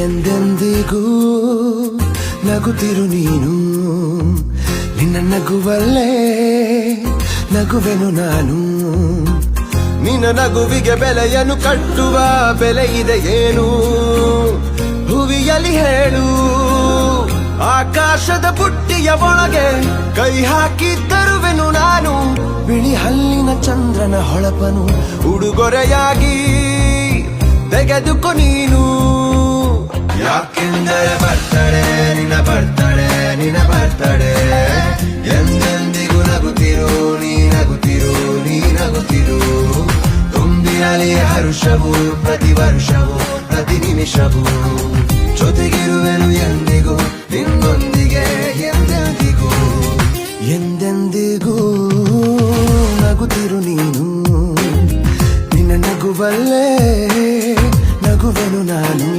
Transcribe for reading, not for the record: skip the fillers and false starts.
ಎಂದೆಂದಿಗೂ ನಗುತ್ತಿರು ನೀನು, ನಿನ್ನ ನಗುವಲ್ಲೇ ನಗುವೆನು ನಾನು. ನಿನ್ನ ನಗುವಿಗೆ ಬೆಲೆಯನ್ನು ಕಟ್ಟುವ ಬೆಲೆ ಇದೆ ಏನು, ಹುವಿಯಲ್ಲಿ ಹೇಳು. ಆಕಾಶದ ಬುಟ್ಟಿಯ ಒಳಗೆ ಕೈ ಹಾಕಿ ತರುವೆನು ನಾನು, ಬಿಳಿ ಹಲ್ಲಿನ ಚಂದ್ರನ ಹೊಳಪನು ಉಡುಗೊರೆಯಾಗಿ ತೆಗೆದುಕೊ ನೀನು. ಯಾಕೆಂದರೆ ಬರ್ತಡೆ ನಿನ್ನ ಬರ್ತಡೆ ನಿನ್ನ ಬರ್ತಡೆ, ಎಂದೆಂದಿಗೂ ನಗುತ್ತಿರು ನೀ ನಗುತ್ತಿರು ನೀ ನಗುತ್ತಿರು. ತುಂಬಿರಲಿ ಹರುಷವು ಪ್ರತಿ ವರ್ಷವೂ ಪ್ರತಿ ನಿಮಿಷವೂ, ಜೊತೆಗಿರುವೆನು ಎಂದಿಗೂ ನಿನ್ನೊಂದಿಗೆ ಎಂದೆಂದಿಗೂ. ಎಂದೆಂದಿಗೂ ನಗುತ್ತಿರು ನೀನು, ನಿನ್ನ ನಗುವಲ್ಲೇ ನಗುವೆನು ನಾನು.